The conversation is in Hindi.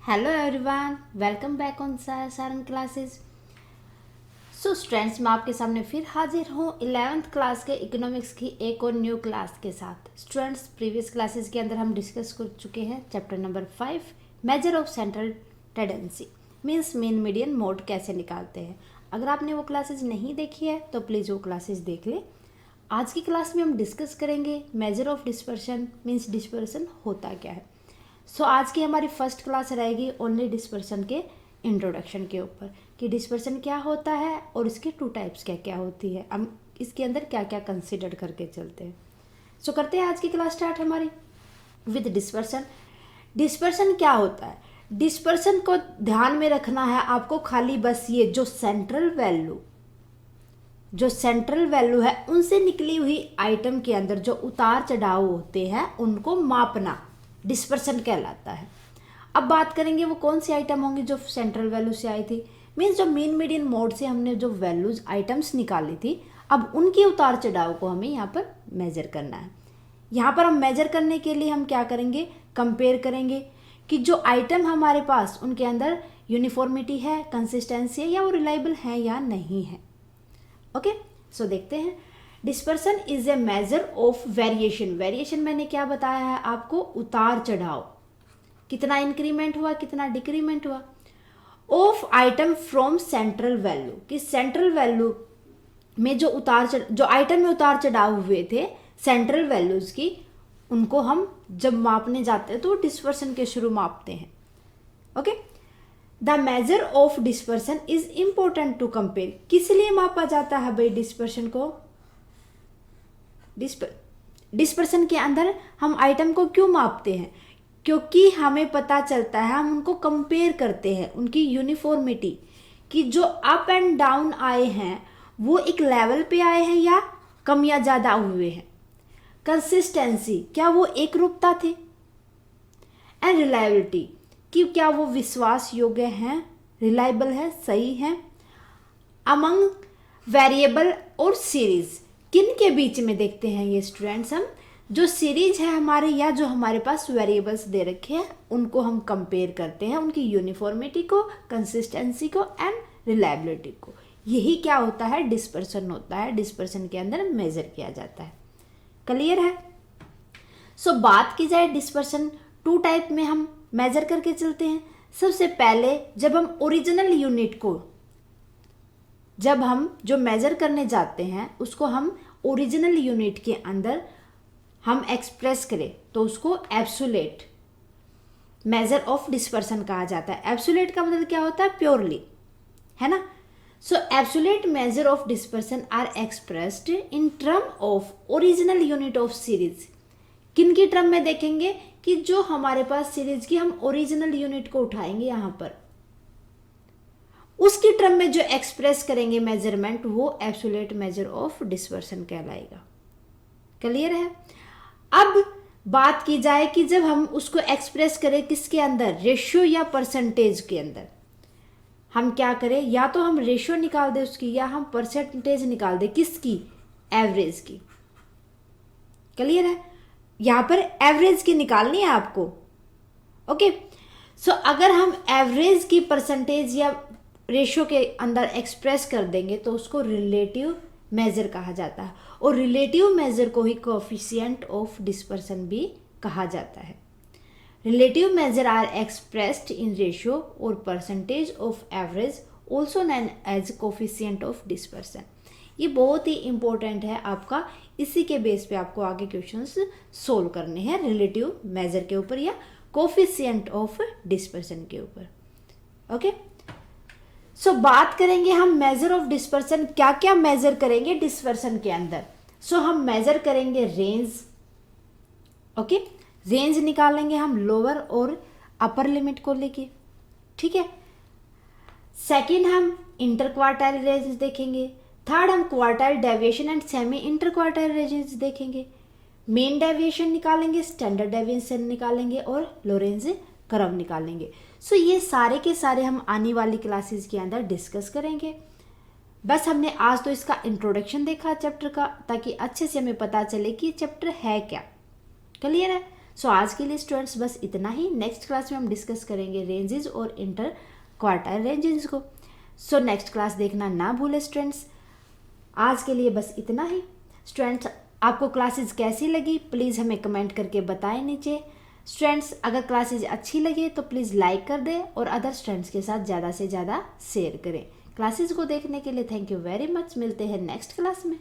Hello everyone, welcome back on Sarang classes. So students, मैं आपके सामने फिर हाजिर हूँ 11th क्लास के इकोनॉमिक्स की एक और न्यू क्लास के साथ। स्टूडेंट्स, प्रीवियस क्लासेस के अंदर हम डिस्कस कर चुके हैं chapter number 5 measure of central tendency means mean median mode कैसे निकालते हैं। अगर आपने वो क्लासेस नहीं देखी है तो प्लीज़ वो क्लासेस देख लें। आज की क्लास में हम डिस्कस करेंगे measure of dispersion means dispersion होता क्या है। सो आज की हमारी फर्स्ट क्लास रहेगी ओनली डिस्पर्शन के इंट्रोडक्शन के ऊपर कि डिस्पर्शन क्या होता है और इसके टू टाइप्स क्या क्या होती है, हम इसके अंदर क्या क्या कंसिडर करके चलते हैं। सो करते हैं आज की क्लास स्टार्ट हमारी विद डिस्पर्शन। डिस्पर्शन क्या होता है? डिस्पर्शन को ध्यान में रखना है आपको, खाली बस ये जो सेंट्रल वैल्यू है उनसे निकली हुई आइटम के अंदर जो उतार चढ़ाव होते हैं उनको मापना डिस्पर्शन कहलाता है। अब बात करेंगे वो कौन सी आइटम होंगी जो सेंट्रल वैल्यू से आई थी, मीन्स जो मीन मीडियन मोड से हमने जो वैल्यूज आइटम्स निकाली थी, अब उनके उतार चढ़ाव को हमें यहाँ पर मेजर करना है। यहाँ पर हम मेजर करने के लिए हम क्या करेंगे, कंपेयर करेंगे कि जो आइटम हमारे पास उनके अंदर यूनिफॉर्मिटी है, कंसिस्टेंसी है, या वो रिलायबल है या नहीं है। ओके, सो देखते हैं। Dispersion is a measure of variation. Variation मैंने क्या बताया है आपको, उतार चढ़ाव, कितना इंक्रीमेंट हुआ कितना डिक्रीमेंट हुआ of item from central value, कि सेंट्रल वैल्यू में जो आइटम में उतार चढ़ाव हुए थे सेंट्रल वैल्यूज की, उनको हम जब मापने जाते हैं तो डिस्पर्सन के शुरू मापते हैं। Okay, the measure of dispersion is important to compare. किस लिए मापा जाता है भाई डिस्पर्शन को? डिस्पर्शन के अंदर हम आइटम को क्यों मापते हैं? क्योंकि हमें पता चलता है, हम उनको कंपेयर करते हैं उनकी यूनिफॉर्मिटी, कि जो अप एंड डाउन आए हैं वो एक लेवल पे आए हैं या कम या ज़्यादा हुए हैं। कंसिस्टेंसी, क्या वो एक रूपता थे। एंड रिलायबिलिटी, कि क्या वो विश्वास योग्य हैं, रिलायबल है, सही है। अमंग वेरिएबल और सीरीज, किन के बीच में देखते हैं ये स्टूडेंट्स, हम जो सीरीज है हमारे या जो हमारे पास वेरिएबल्स दे रखे हैं उनको हम कंपेयर करते हैं, उनकी यूनिफॉर्मिटी को, कंसिस्टेंसी को एंड रिलायबिलिटी को। यही क्या होता है, डिस्पर्सन होता है। डिस्पर्सन के अंदर मेजर किया जाता है। क्लियर है? सो बात की जाए डिस्पर्सन, टू टाइप में हम मेजर करके चलते हैं। सबसे पहले जब हम ओरिजिनल यूनिट को, जब हम जो मेजर करने जाते हैं उसको हम ओरिजिनल यूनिट के अंदर हम एक्सप्रेस करें तो उसको एब्सोल्यूट मेजर ऑफ डिस्पर्सन कहा जाता है। एब्सोल्यूट का मतलब क्या होता है, प्योरली, है ना। So absolute measure of dispersion are expressed in term of original unit of series. किन की टर्म में देखेंगे कि जो हमारे पास सीरीज की हम ओरिजिनल यूनिट को उठाएंगे यहां पर, उसकी टर्म में जो एक्सप्रेस करेंगे मेजरमेंट, वो एब्सोल्यूट मेजर ऑफ डिस्पर्सन कहलाएगा। क्लियर है? अब बात की जाए कि जब हम उसको एक्सप्रेस करें किसके अंदर, रेशियो या परसेंटेज के अंदर, हम क्या करें, या तो हम रेशियो निकाल दें उसकी या हम परसेंटेज निकाल दें किसकी, एवरेज की। क्लियर है? यहां पर एवरेज की निकालनी है आपको। ओके, सो अगर हम एवरेज की परसेंटेज या रेशियो के अंदर एक्सप्रेस कर देंगे तो उसको रिलेटिव मेजर कहा जाता है, और रिलेटिव मेजर को ही कोएफिशिएंट ऑफ डिस्पर्सन भी कहा जाता है। Relative measure are expressed in ratio और percentage of average, also known as coefficient of dispersion. ये बहुत ही इंपॉर्टेंट है आपका, इसी के बेस पे आपको आगे क्वेश्चंस सोल्व करने हैं, रिलेटिव मेजर के ऊपर या कोएफिशिएंट ऑफ डिस्पर्सन के ऊपर। ओके, सो बात करेंगे हम मेजर ऑफ डिस्पर्सन, क्या क्या मेजर करेंगे डिस्पर्सन के अंदर। सो हम मेजर करेंगे रेंज। ओके, रेंज निकालेंगे हम लोअर और अपर लिमिट को लेके, ठीक है। सेकंड हम इंटर क्वार्टाइल रेंज देखेंगे। थर्ड हम quartile deviation and semi inter quartile range देखेंगे। मेन डेविएशन निकालेंगे, स्टैंडर्ड डेविएशन निकालेंगे और लोरेंज कर्व निकालेंगे। सो ये सारे के सारे हम आने वाली क्लासेस के अंदर डिस्कस करेंगे। बस हमने आज तो इसका इंट्रोडक्शन देखा चैप्टर का, ताकि अच्छे से हमें पता चले कि चैप्टर है क्या। क्लियर है? सो आज के लिए स्टूडेंट्स बस इतना ही। नेक्स्ट क्लास में हम डिस्कस करेंगे रेंजेस और इंटर क्वार्टाइल रेंजेस को। सो नेक्स्ट क्लास देखना ना भूले स्टूडेंट्स। आज के लिए बस इतना ही। स्टूडेंट्स आपको क्लासेस कैसी लगी प्लीज़ हमें कमेंट करके बताएं नीचे। स्टूडेंट्स अगर क्लासेस अच्छी लगे तो प्लीज़ लाइक कर दें और अदर स्टूडेंट्स के साथ ज़्यादा से ज़्यादा शेयर करें। क्लासेस को देखने के लिए थैंक यू वेरी मच। मिलते हैं नेक्स्ट क्लास में।